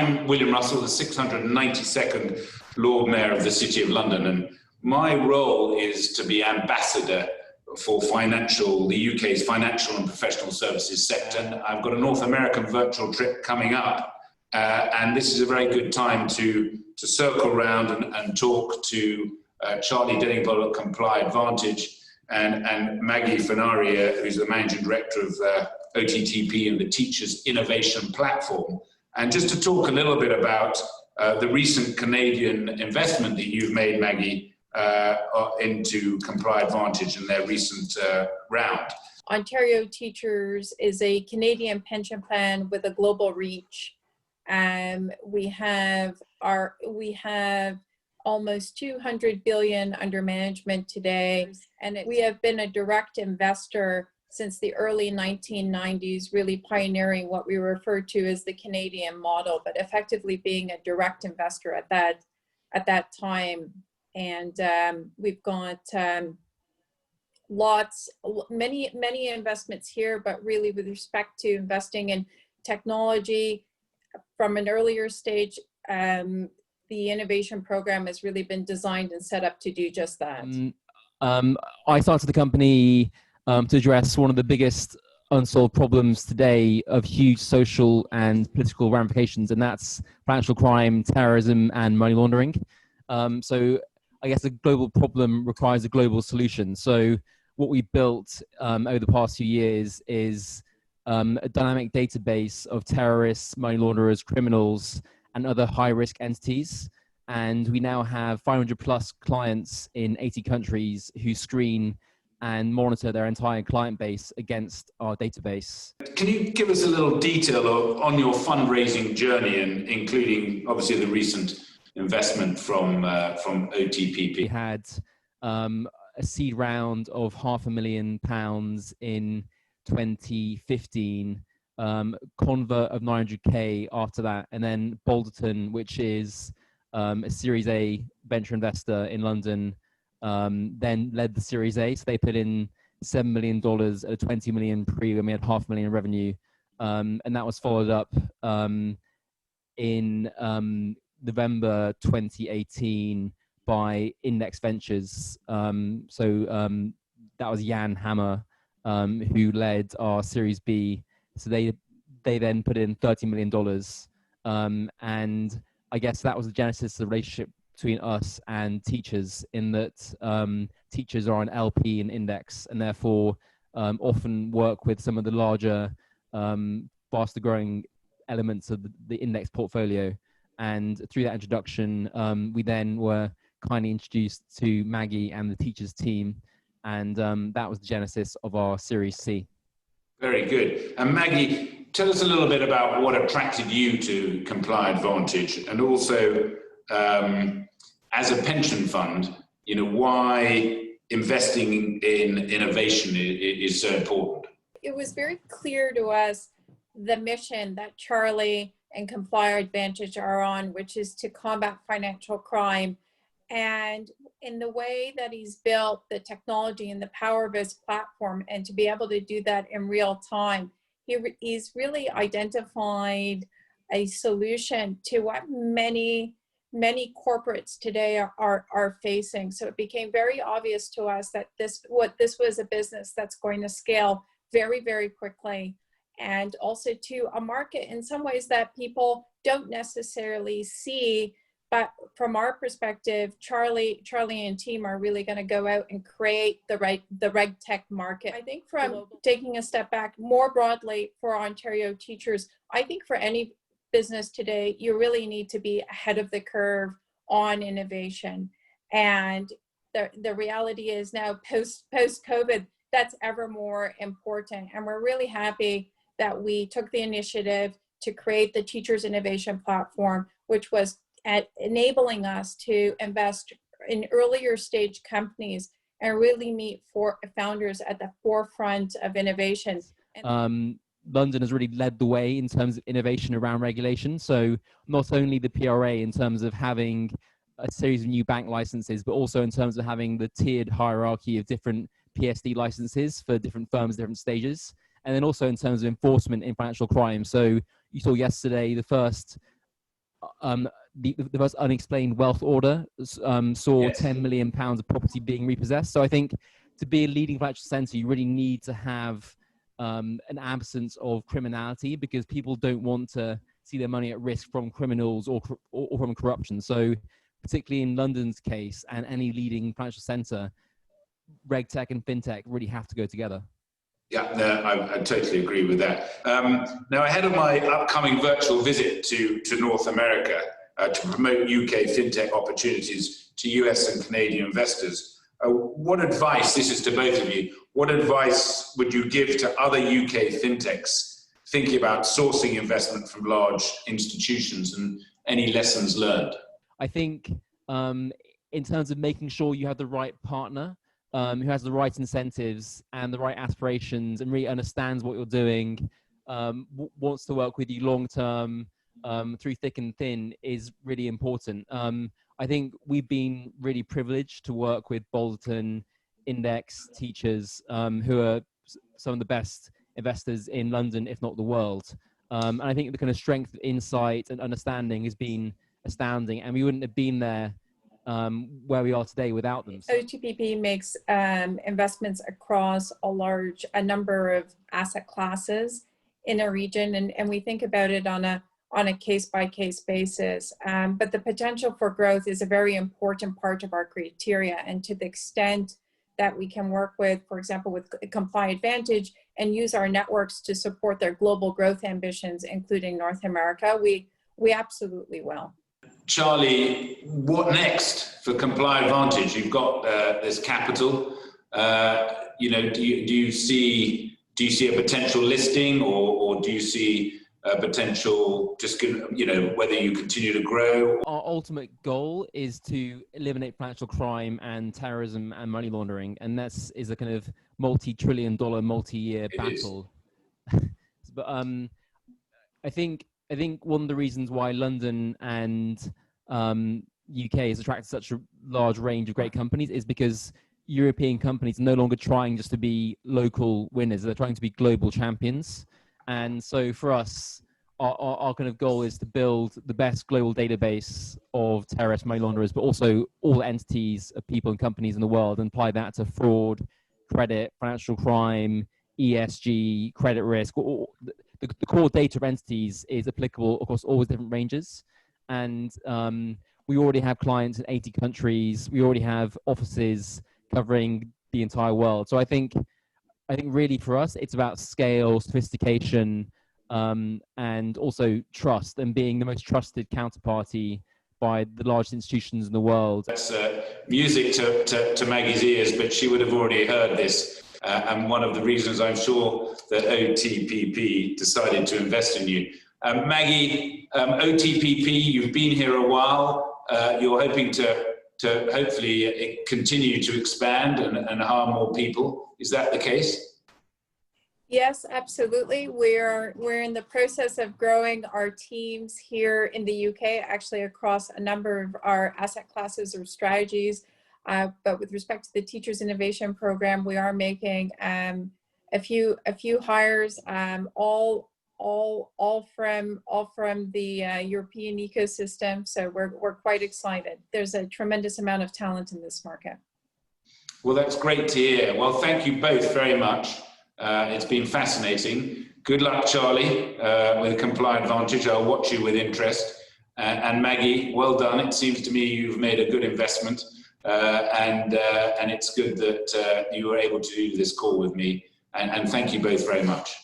I'm William Russell, the 692nd Lord Mayor of the City of London, and my role is to be ambassador for the UK's financial and professional services sector. I've got a North American virtual trip coming up, and this is a very good time to circle around and talk to Charlie Denningbottle at Comply Advantage and Maggie Fenaria, who's the Managing Director of OTTP and the Teachers Innovation Platform. And just to talk a little bit about the recent Canadian investment that you've made, Maggie, into Comply Advantage in their recent round. Ontario Teachers is a Canadian pension plan with a global reach. We have almost 200 billion under management today, and we have been a direct investor since the early 1990s, really pioneering what we refer to as the Canadian model, but effectively being a direct investor at that time. And we've got many investments here, but really with respect to investing in technology from an earlier stage, the innovation program has really been designed and set up to do just that. I started the company to address one of the biggest unsolved problems today of huge social and political ramifications, and that's financial crime, terrorism, and money laundering. So I guess a global problem requires a global solution. So what we built over the past few years is a dynamic database of terrorists, money launderers, criminals, and other high-risk entities. And we now have 500 plus clients in 80 countries who screen and monitor their entire client base against our database. Can you give us a little detail on your fundraising journey, and including obviously the recent investment from OTPP? We had a seed round of £500,000 in 2015, Convert of 900K after that, and then Balderton, which is a Series A venture investor in London, then led the Series A. So they put in $7 million at a 20 million pre, when we had $500,000 in revenue. And that was followed up in November 2018 by Index Ventures. That was Jan Hammer, who led our Series B. So they then put in $30 million. And I guess that was the genesis of the relationship between us and teachers, in that teachers are an LP in Index, and therefore often work with some of the larger, faster growing elements of the Index portfolio. And through that introduction, we then were kindly introduced to Maggie and the teachers team, and that was the genesis of our Series C. Very good. And Maggie, tell us a little bit about what attracted you to Comply Advantage, and also as a pension fund, why investing in innovation is so important. It was very clear to us the mission that Charlie and Comply Advantage are on, which is to combat financial crime. And in the way that he's built the technology and the power of his platform, and to be able to do that in real time, he's really identified a solution to what many corporates today are facing. So it became very obvious to us that this was a business that's going to scale very, very quickly, and also to a market in some ways that people don't necessarily see. But from our perspective, Charlie and team are really going to go out and create the reg tech market. I think from taking a step back more broadly for Ontario teachers, I think for any business today, you really need to be ahead of the curve on innovation. And the reality is now post-COVID, that's ever more important. And we're really happy that we took the initiative to create the Teachers Innovation Platform, which was enabling us to invest in earlier stage companies and really meet founders at the forefront of innovation. London has really led the way in terms of innovation around regulation. So not only the PRA in terms of having a series of new bank licenses, but also in terms of having the tiered hierarchy of different PSD licenses for different firms, different stages. And then also in terms of enforcement in financial crime. So you saw yesterday the first the most unexplained wealth order saw Yes. £10 million of property being repossessed. So I think to be a leading financial centre, you really need to have an absence of criminality, because people don't want to see their money at risk from criminals or from corruption. So particularly in London's case and any leading financial centre, RegTech and FinTech really have to go together. Yeah, no, I totally agree with that. Now, ahead of my upcoming virtual visit to North America to promote UK fintech opportunities to US and Canadian investors, what advice, this is to both of you, what advice would you give to other UK fintechs thinking about sourcing investment from large institutions, and any lessons learned? I think in terms of making sure you have the right partner, who has the right incentives and the right aspirations and really understands what you're doing, wants to work with you long term, through thick and thin, is really important. I think we've been really privileged to work with Balderton Index teachers, who are some of the best investors in London, if not the world. And I think the kind of strength of insight and understanding has been astounding, and we wouldn't have been there where we are today without them. OTPP makes investments across a number of asset classes in a region, and we think about it on a case-by-case basis. But the potential for growth is a very important part of our criteria, and to the extent that we can work with, for example, with Comply Advantage and use our networks to support their global growth ambitions, including North America, we absolutely will. Charlie, what next for Comply Advantage? You've got this capital. Do you see a potential listing, or do you see a potential whether you continue to grow? Our ultimate goal is to eliminate financial crime and terrorism and money laundering, and that is a kind of multi-trillion-dollar, multi-year battle. But I think one of the reasons why London and UK has attracted such a large range of great companies is because European companies are no longer trying just to be local winners. They're trying to be global champions. And so for us, our kind of goal is to build the best global database of terrorist money launderers, but also all entities of people and companies in the world, and apply that to fraud, credit, financial crime, ESG, credit risk. The core data of entities is applicable across all the different ranges. And we already have clients in 80 countries. We already have offices covering the entire world. So I think really for us, it's about scale, sophistication, and also trust, and being the most trusted counterparty by the largest institutions in the world. That's music to Maggie's ears, but she would have already heard this. And one of the reasons I'm sure that OTPP decided to invest in you. Maggie, OTPP, you've been here a while. You're hoping to hopefully continue to expand and harm more people. Is that the case? Yes, absolutely. We're in the process of growing our teams here in the UK, actually across a number of our asset classes or strategies. But with respect to the Teachers Innovation Program, we are making a few hires, all from the European ecosystem. So we're quite excited. There's a tremendous amount of talent in this market. Well, that's great to hear. Well, thank you both very much. It's been fascinating. Good luck, Charlie, with Comply Advantage. I'll watch you with interest. And Maggie, well done. It seems to me you've made a good investment. And it's good that you were able to do this call with me. And thank you both very much.